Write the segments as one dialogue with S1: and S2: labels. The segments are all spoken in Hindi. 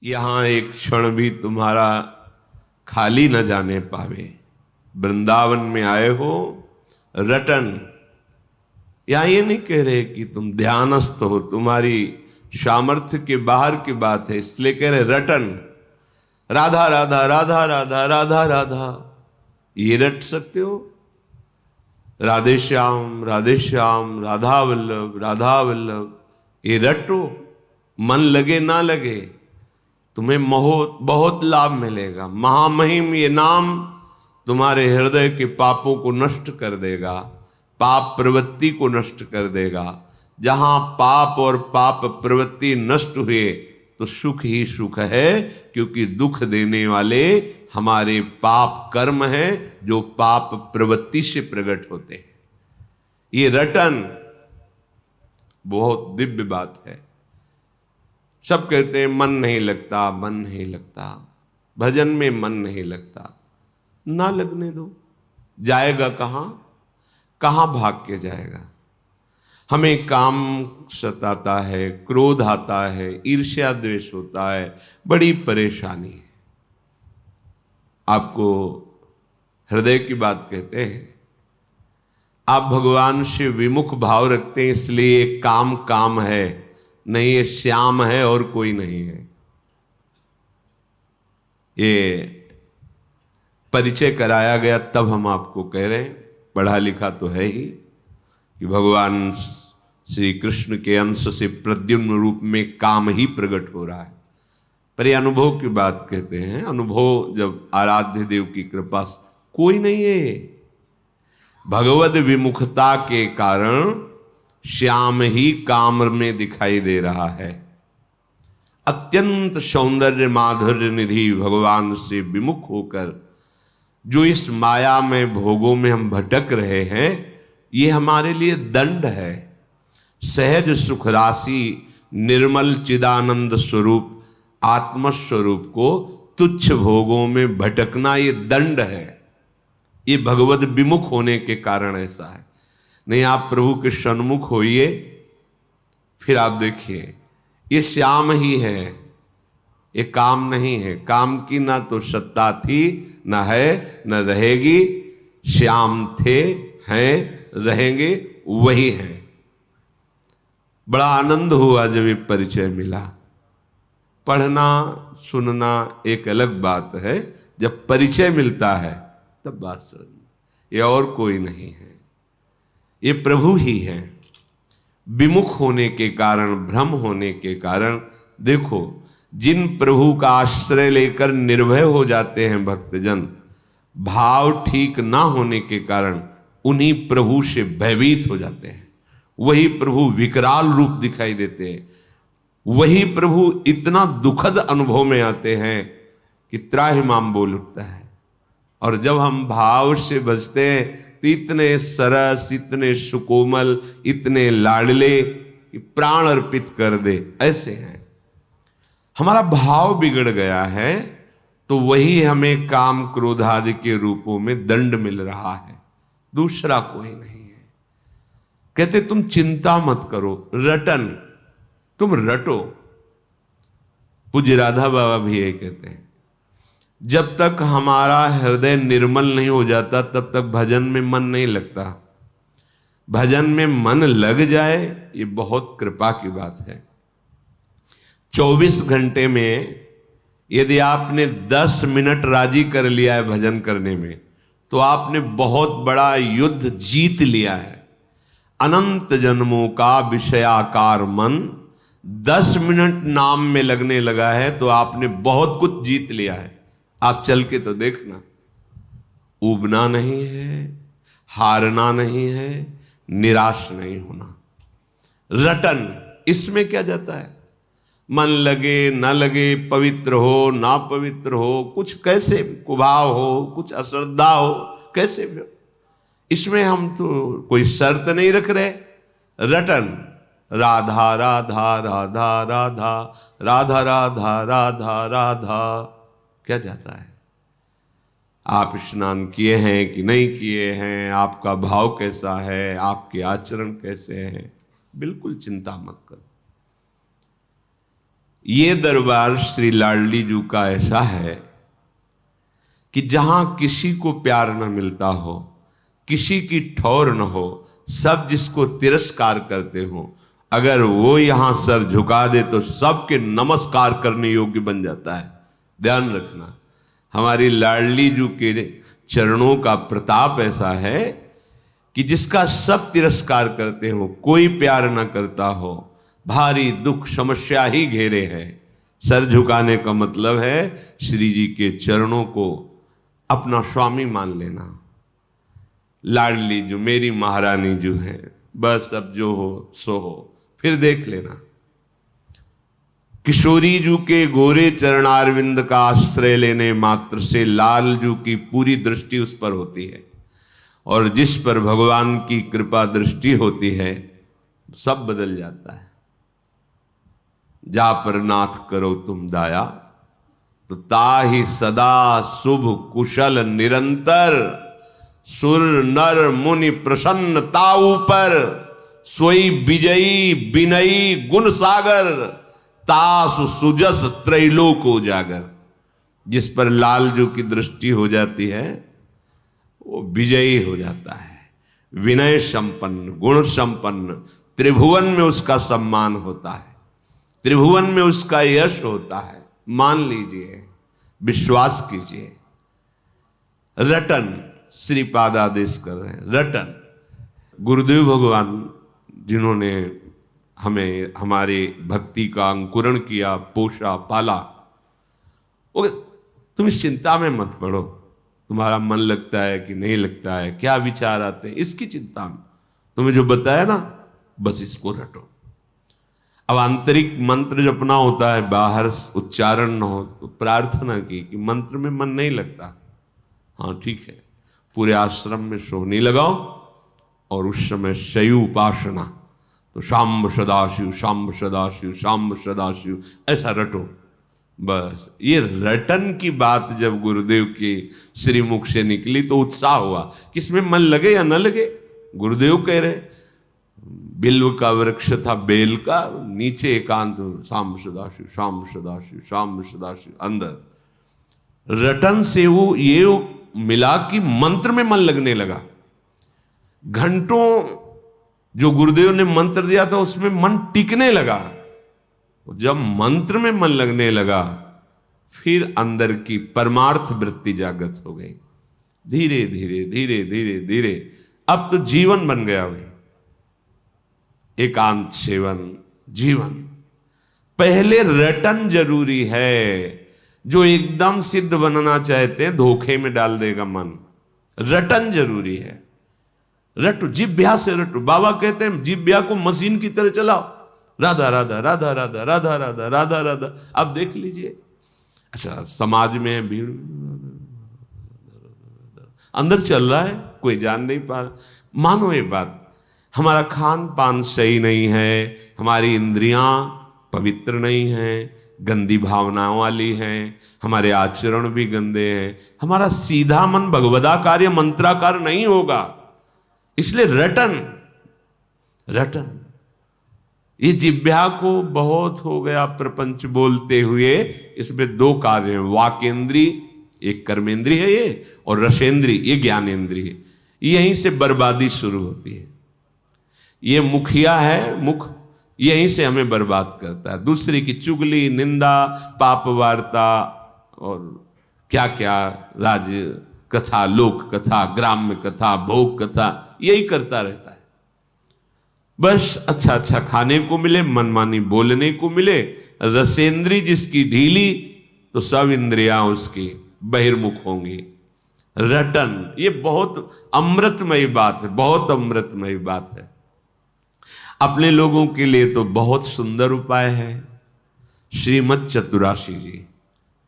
S1: यहाँ एक क्षण भी तुम्हारा खाली न जाने पावे। वृंदावन में आए हो रटन। यहाँ ये नहीं कह रहे कि तुम ध्यानस्थ हो, तुम्हारी सामर्थ्य के बाहर की बात है, इसलिए कह रहे रटन। राधा राधा राधा राधा राधा राधा ये रट सकते हो। राधे श्याम राधा वल्लभ राधा वल्लभ ये रटो। मन लगे ना लगे तुम्हें बहुत लाभ मिलेगा। महामहिम ये नाम तुम्हारे हृदय के पापों को नष्ट कर देगा, पाप प्रवृत्ति को नष्ट कर देगा। जहां पाप और पाप प्रवृत्ति नष्ट हुए तो सुख ही सुख है, क्योंकि दुख देने वाले हमारे पाप कर्म हैं जो पाप प्रवृत्ति से प्रकट होते हैं। ये रटन बहुत दिव्य बात है। सब कहते हैं मन नहीं लगता, मन नहीं लगता, भजन में मन नहीं लगता। ना लगने दो, जाएगा कहाँ, कहाँ भाग के जाएगा। हमें काम सताता है, क्रोध आता है, ईर्ष्या द्वेष होता है, बड़ी परेशानी है। आपको हृदय की बात कहते हैं। आप भगवान से विमुख भाव रखते हैं, इसलिए काम काम है, नहीं ये श्याम है और कोई नहीं है। ये परिचय कराया गया तब हम आपको कह रहे हैं, पढ़ा लिखा तो है ही, कि भगवान श्री कृष्ण के अंश से प्रद्युम्न रूप में काम ही प्रकट हो रहा है। पर ये अनुभव की बात कहते हैं। अनुभव जब आराध्य देव की कृपा से कोई नहीं है, भगवद विमुखता के कारण श्याम ही काम में दिखाई दे रहा है। अत्यंत सौंदर्य माधुर्य निधि भगवान से विमुख होकर जो इस माया में भोगों में हम भटक रहे हैं, ये हमारे लिए दंड है। सहज सुख राशि निर्मल चिदानंद स्वरूप आत्मस्वरूप को तुच्छ भोगों में भटकना ये दंड है। ये भगवद विमुख होने के कारण ऐसा है। नहीं, आप प्रभु के सन्मुख होइए, फिर आप देखिए ये श्याम ही है, ये काम नहीं है। काम की ना तो सत्ता थी, ना है, न रहेगी। श्याम थे, हैं, रहेंगे, वही हैं। बड़ा आनंद हुआ जब ये परिचय मिला। पढ़ना सुनना एक अलग बात है, जब परिचय मिलता है तब बात समझ। ये और कोई नहीं है, ये प्रभु ही है। विमुख होने के कारण, भ्रम होने के कारण, देखो जिन प्रभु का आश्रय लेकर निर्भय हो जाते हैं भक्तजन, भाव ठीक ना होने के कारण उन्हीं प्रभु से भयभीत हो जाते हैं। वही प्रभु विकराल रूप दिखाई देते हैं। वही प्रभु इतना दुखद अनुभव में आते हैं कि त्राहिमाम बोल उठता है। और जब हम भाव से बचते हैं तो इतने सरस, इतने सुकोमल, इतने लाडले कि प्राण अर्पित कर दे, ऐसे हैं। हमारा भाव बिगड़ गया है तो वही हमें काम क्रोध आदि के रूपों में दंड मिल रहा है, दूसरा कोई नहीं है। कहते तुम चिंता मत करो, रटन, तुम रटो। पूज्य राधा बाबा भी यही कहते हैं, जब तक हमारा हृदय निर्मल नहीं हो जाता तब तक भजन में मन नहीं लगता। भजन में मन लग जाए ये बहुत कृपा की बात है। 24 घंटे में यदि आपने 10 मिनट राजी कर लिया है भजन करने में, तो आपने बहुत बड़ा युद्ध जीत लिया है। अनंत जन्मों का विषयाकार मन 10 मिनट नाम में लगने लगा है तो आपने बहुत कुछ जीत लिया है। आप चल के तो देखना, ऊबना नहीं है, हारना नहीं है, निराश नहीं होना। रटन, इसमें क्या जाता है? मन लगे ना लगे, पवित्र हो ना पवित्र हो, कुछ कैसे कुभाव हो, कुछ अश्रद्धा हो, कैसे भी हो, इसमें हम तो कोई शर्त नहीं रख रहे। रटन, राधा राधा राधा राधा राधा राधा राधा राधा, क्या जाता है? आप स्नान किए हैं कि नहीं किए हैं, आपका भाव कैसा है, आपके आचरण कैसे हैं, बिल्कुल चिंता मत करो। ये दरबार श्री लाडली जी का ऐसा है कि जहां किसी को प्यार न मिलता हो, किसी की ठौर न हो, सब जिसको तिरस्कार करते हो, अगर वो यहां सर झुका दे तो सबके नमस्कार करने योग्य बन जाता है। ध्यान रखना, हमारी लाडली जी के चरणों का प्रताप ऐसा है कि जिसका सब तिरस्कार करते हो, कोई प्यार न करता हो, भारी दुख समस्या ही घेरे है। सर झुकाने का मतलब है श्री जी के चरणों को अपना स्वामी मान लेना। लाडली जो मेरी महारानी जो है, बस अब जो हो सो हो, फिर देख लेना। किशोरी जू के गोरे चरणारविंद का आश्रय लेने मात्र से लाल जू की पूरी दृष्टि उस पर होती है, और जिस पर भगवान की कृपा दृष्टि होती है सब बदल जाता है। जा पर नाथ करो तुम दाया, तो ताहि सदा शुभ कुशल निरंतर, सुर नर मुनि प्रसन्न ताऊ पर, सोई विजयी विनयी गुण सागर, तासु सुजस त्रैलोक उजागर। जिस पर लालजू की दृष्टि हो जाती है वो विजयी हो जाता है, विनय संपन्न, गुण संपन्न, त्रिभुवन में उसका सम्मान होता है, त्रिभुवन में उसका यश होता है। मान लीजिए, विश्वास कीजिए। रटन श्रीपाद आदेश कर रहे हैं, रटन। गुरुदेव भगवान जिन्होंने हमें हमारे भक्ति का अंकुरण किया, पोषा, पाला, वो तुम इस चिंता में मत पड़ो, तुम्हारा मन लगता है कि नहीं लगता है, क्या विचार आते हैं, इसकी चिंता में तुम्हें जो बताया ना, बस इसको रटो। अब आंतरिक मंत्र जपना होता है, बाहर उच्चारण न हो, तो प्रार्थना की कि मंत्र में मन नहीं लगता, हाँ ठीक है, पूरे आश्रम में सोहनी लगाओ और उस समय शयु उपासना, तो शाम्ब सदाशिव शाम्ब सदाशिव शाम्ब सदाशिव ऐसा रटो। बस ये रटन की बात जब गुरुदेव के श्रीमुख से निकली तो उत्साह हुआ, किसमें मन लगे या न लगे। गुरुदेव कह रहे, बिल्व का वृक्ष था बेल का, नीचे एकांत शाम्ब सदाशिव शाम्ब सदाशिव शाम्ब सदाशिव, अंदर रटन से वो ये मिला कि मंत्र में मन लगने लगा। घंटों जो गुरुदेव ने मंत्र दिया था उसमें मन टिकने लगा। जब मंत्र में मन लगने लगा, फिर अंदर की परमार्थ वृत्ति जागृत हो गई। धीरे धीरे धीरे धीरे धीरे अब तो जीवन बन गया भाई, एकांत सेवन जीवन। पहले रटन जरूरी है। जो एकदम सिद्ध बनना चाहते हैं धोखे में डाल देगा मन। रटन जरूरी है। रटो, जिभ्या से रटो। बाबा कहते हैं जिभ्या को मशीन की तरह चलाओ, राधा राधा राधा राधा राधा राधा राधा राधा। अब देख लीजिए, अच्छा समाज में भीड़ अंदर चल रहा है, कोई जान नहीं पा रहा। मानो ये बात, हमारा खान पान सही नहीं है, हमारी इंद्रियां पवित्र नहीं हैं, गंदी भावनाओं वाली हैं, हमारे आचरण भी गंदे हैं, हमारा सीधा मन भगवदाकार या मंत्राकार नहीं होगा। इसलिए रटन रटन। ये जिह्वा को बहुत हो गया प्रपंच बोलते हुए, इसमें दो कार्य हैं, वाकेंद्री एक कर्मेंद्री है ये, और रसेंद्री ये ज्ञानेंद्री है। यहीं से बर्बादी शुरू होती है। ये मुखिया है, मुख यहीं से हमें बर्बाद करता है। दूसरे की चुगली, निंदा, पाप वार्ता और क्या क्या, राज कथा, लोक कथा, ग्राम्य कथा, भोग कथा, यही करता रहता है। बस अच्छा अच्छा खाने को मिले, मनमानी बोलने को मिले। रसेंद्री जिसकी ढीली तो सब इंद्रियां उसकी बहिर्मुख होंगी। रटन ये बहुत अमृतमयी बात है, बहुत अमृतमयी बात है। अपने लोगों के लिए तो बहुत सुंदर उपाय है। श्रीमद् चतुराशी जी,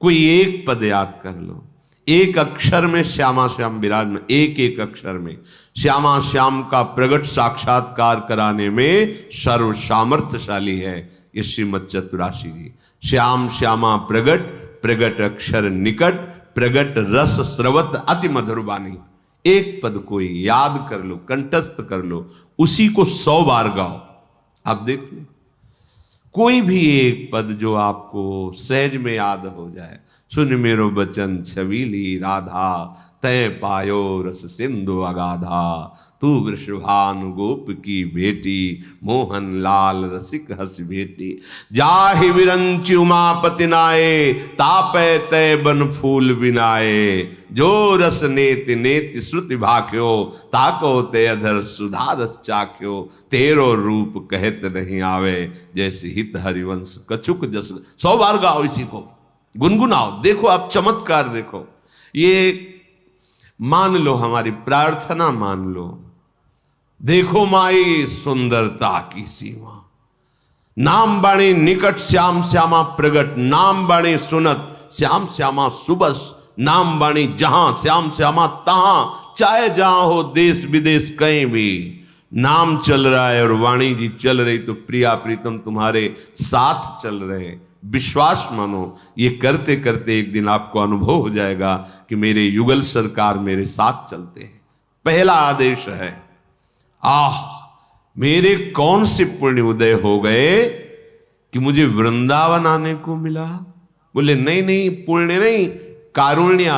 S1: कोई एक पद याद कर लो, एक अक्षर में श्यामा श्याम विराजमान, एक एक अक्षर में श्यामा श्याम का प्रगट साक्षात्कार कराने में सर्व सामर्थ्यशाली है ये श्रीमद् चतुराशी जी। श्याम श्यामा प्रगट, प्रगट अक्षर निकट, प्रगट रस स्रवत अति मधुर वाणी। एक पद को याद कर लो, कंठस्थ कर लो, उसी को 100 बार गाओ। आप देख लो, कोई भी एक पद जो आपको सहज में याद हो जाए। सुन मेरो बचन छबीली राधा, तय पायो रस सिंधु अगाधा। तू वृषभानु गोप की बेटी, मोहन लाल रसिक हस बेटी। जाहि विरंचि उमापति नाये, तापै तय बन फूल बिनाए। जो रस नेति नेति श्रुति भाख्यो, ताको ते अधर सुधा रस चाख्यो। तेरो रूप कहत नहीं आवे, जैसे हित हरिवंश कछुक जस। 100 बार गाओ इसी को, गुनगुनाओ, देखो आप चमत्कार देखो। ये मान लो, हमारी प्रार्थना मान लो। देखो माई सुंदरता की सीमा, नाम बाणी निकट श्याम श्यामा प्रगट। नाम बाणी सुनत श्याम श्यामा सुबस। नाम बाणी जहां श्याम श्यामा तहां। चाहे जहां हो देश विदेश कहीं भी, नाम चल रहा है और वाणी जी चल रही, तो प्रिया प्रीतम तुम्हारे साथ चल रहे हैं। विश्वास मानो, ये करते करते एक दिन आपको अनुभव हो जाएगा कि मेरे युगल सरकार मेरे साथ चलते हैं। पहला आदेश है, मेरे कौन से पुण्य उदय हो गए कि मुझे वृंदावन आने को मिला। बोले नहीं नहीं, पुण्य नहीं, कारुण्य,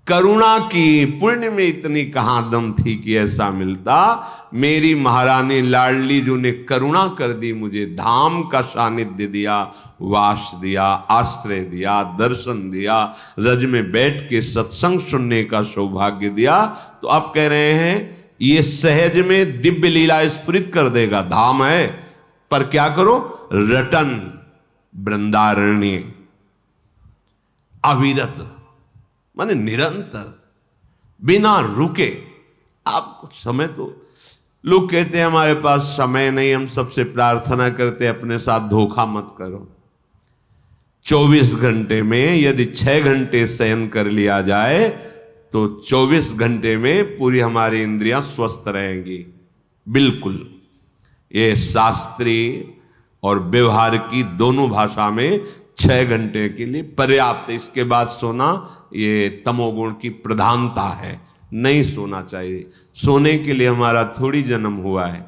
S1: करुणा की। पुण्य में इतनी कहां दम थी कि ऐसा मिलता। मेरी महारानी लाडली जो ने करुणा कर दी, मुझे धाम का सानिध्य दिया, वास दिया, आश्रय दिया, दर्शन दिया, रज में बैठ के सत्संग सुनने का सौभाग्य दिया। तो आप कह रहे हैं ये सहज में दिव्य लीला स्फुरित कर देगा। धाम है, पर क्या करो, रटन वृंदारण्य, अविरत माने निरंतर, बिना रुके। आप कुछ समय, तो लोग कहते हैं हमारे पास समय नहीं, हम सबसे प्रार्थना करते अपने साथ धोखा मत करो। 24 घंटे में यदि 6 घंटे शयन कर लिया जाए तो 24 घंटे में पूरी हमारी इंद्रियां स्वस्थ रहेंगी। बिल्कुल, ये शास्त्रीय और व्यवहार की दोनों भाषा में 6 घंटे के लिए पर्याप्त। इसके बाद सोना ये तमोगुण की प्रधानता है, नहीं सोना चाहिए। सोने के लिए हमारा थोड़ी जन्म हुआ है,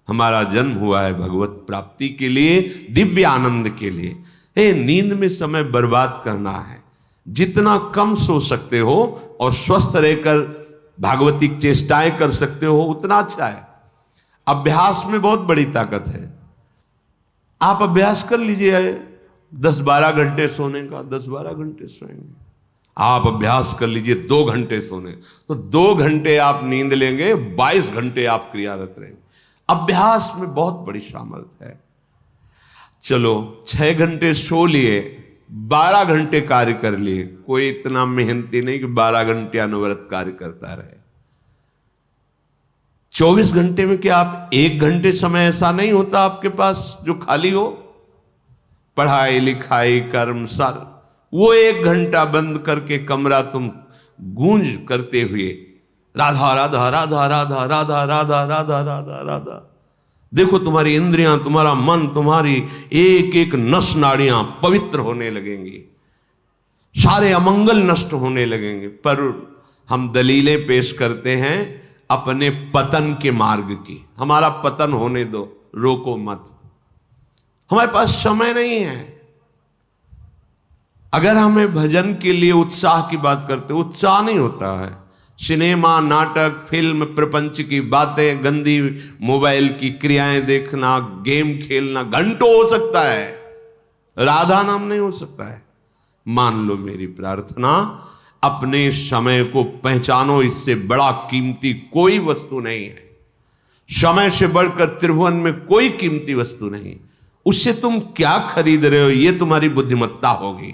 S1: हमारा जन्म हुआ है भगवत प्राप्ति के लिए, दिव्य आनंद के लिए। नींद में समय बर्बाद करना है। जितना कम सो सकते हो और स्वस्थ रहकर भागवतिक चेष्टाएं कर सकते हो उतना अच्छा है। अभ्यास में बहुत बड़ी ताकत है। आप अभ्यास कर लीजिए 10-12 घंटे सोने का, 10-12 घंटे सोएंगे। आप अभ्यास कर लीजिए 2 घंटे सोने, तो 2 घंटे आप नींद लेंगे, 22 घंटे आप क्रियारत रहेंगे। अभ्यास में बहुत बड़ी सामर्थ्य है। चलो 6 घंटे सो लिए, 12 घंटे कार्य कर लिए। कोई इतना मेहनती नहीं कि 12 घंटे अनवरत कार्य करता रहे। 24 घंटे में क्या आप 1 घंटे समय ऐसा नहीं होता आपके पास जो खाली हो? पढ़ाई लिखाई कर्म सार, वो 1 घंटा बंद करके कमरा तुम गूंज करते हुए राधा राधा राधा राधा राधा राधा राधा राधा राधा। देखो तुम्हारी इंद्रियां, तुम्हारा मन, तुम्हारी एक एक नस नाड़ियां पवित्र होने लगेंगी, सारे अमंगल नष्ट होने लगेंगे। पर हम दलीलें पेश करते हैं अपने पतन के मार्ग की। हमारा पतन होने दो, रोको मत। हमारे पास समय नहीं है। अगर हमें भजन के लिए उत्साह की बात करते, उत्साह नहीं होता है। सिनेमा, नाटक, फिल्म, प्रपंच की बातें, गंदी मोबाइल की क्रियाएं देखना, गेम खेलना घंटों हो सकता है, राधा नाम नहीं हो सकता है। मान लो मेरी प्रार्थना, अपने समय को पहचानो। इससे बड़ा कीमती कोई वस्तु नहीं है। समय से बढ़कर त्रिभुवन में कोई कीमती वस्तु नहीं। उससे तुम क्या खरीद रहे हो, यह तुम्हारी बुद्धिमत्ता होगी।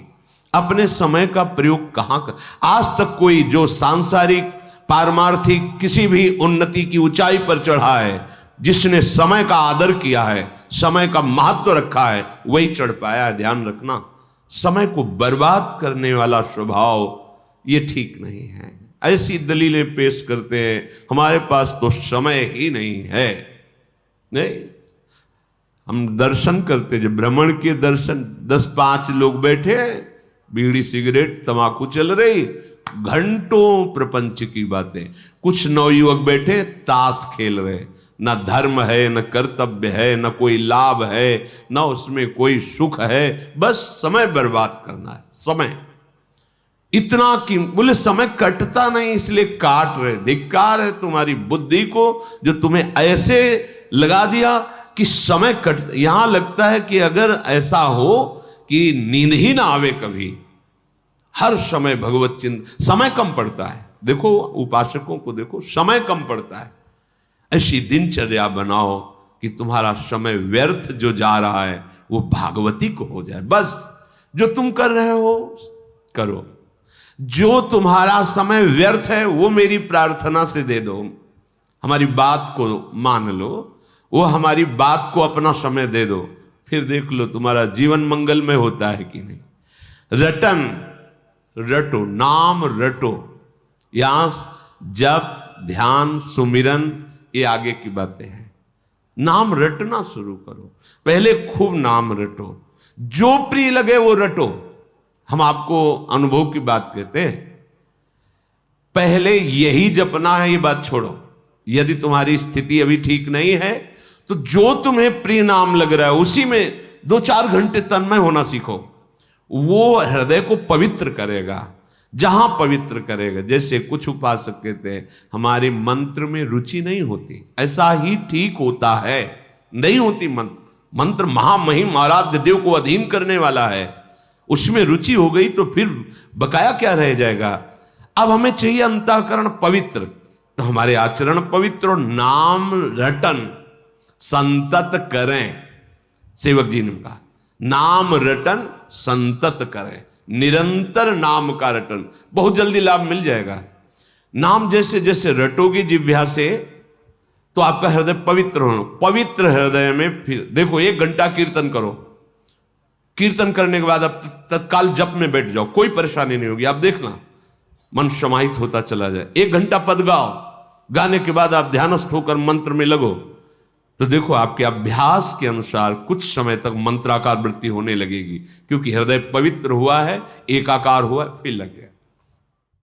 S1: अपने समय का प्रयोग कहां कर। आज तक कोई जो सांसारिक पारमार्थिक किसी भी उन्नति की ऊंचाई पर चढ़ा है, जिसने समय का आदर किया है, समय का महत्व रखा है, वही चढ़ पाया है। ध्यान रखना, समय को बर्बाद करने वाला स्वभाव ये ठीक नहीं है। ऐसी दलीलें पेश करते हैं, हमारे पास तो समय ही नहीं है। नहीं, हम दर्शन करते, जब भ्रमण के दर्शन, 10-5 लोग बैठे, बीड़ी सिगरेट तंबाकू चल रही, घंटों प्रपंच की बातें। कुछ नवयुवक बैठे ताश खेल रहे, न धर्म है, न कर्तव्य है, न कोई लाभ है, न उसमें कोई सुख है, बस समय बर्बाद करना है। समय इतना कि बोले समय कटता नहीं इसलिए काट रहे। धिक्कार है तुम्हारी बुद्धि को जो तुम्हें ऐसे लगा दिया कि समय कट। यहां लगता है कि अगर ऐसा हो कि नींद ही ना आवे कभी, हर समय भगवत चिंतन, समय कम पड़ता है। देखो उपासकों को देखो, समय कम पड़ता है। ऐसी दिनचर्या बनाओ कि तुम्हारा समय व्यर्थ जो जा रहा है वो भागवती को हो जाए। बस जो तुम कर रहे हो करो, जो तुम्हारा समय व्यर्थ है वो मेरी प्रार्थना से दे दो, हमारी बात को मान लो, वो हमारी बात को अपना समय दे दो, फिर देख लो तुम्हारा जीवन मंगलमय होता है कि नहीं। रटन रटो, नाम रटो। यहां जप, ध्यान, सुमिरन, ये आगे की बातें हैं। नाम रटना शुरू करो, पहले खूब नाम रटो, जो प्रिय लगे वो रटो। हम आपको अनुभव की बात कहते हैं, पहले यही जपना है, ये बात छोड़ो। यदि तुम्हारी स्थिति अभी ठीक नहीं है तो जो तुम्हें प्रिय नाम लग रहा है उसी में 2-4 घंटे तन्मय होना सीखो। वो हृदय को पवित्र करेगा। जहां पवित्र करेगा, जैसे कुछ उपासक कहते हैं हमारे मंत्र में रुचि नहीं होती, ऐसा ही ठीक होता है, नहीं होती। मंत्र महामहिम आराध्य देव को अधीन करने वाला है, उसमें रुचि हो गई तो फिर बकाया क्या रह जाएगा। अब हमें चाहिए अंतःकरण पवित्र, तो हमारे आचरण पवित्र और नाम रटन संतत करें। सेवक जी ने कहा नाम रटन संतत करें, निरंतर नाम का रटन, बहुत जल्दी लाभ मिल जाएगा। नाम जैसे जैसे रटोगी जिह्वा से तो आपका हृदय पवित्र हो। पवित्र हृदय में फिर देखो 1 घंटा कीर्तन करो, कीर्तन करने के बाद अब तत्काल जप में बैठ जाओ, कोई परेशानी नहीं होगी। आप देखना मन समाहित होता चला जाए। 1 घंटा पद गाओ, गाने के बाद आप ध्यानस्थ होकर मंत्र में लगो, तो देखो आपके अभ्यास के अनुसार कुछ समय तक मंत्राकार वृत्ति होने लगेगी, क्योंकि हृदय पवित्र हुआ है, एकाकार हुआ है, फिर लग गया।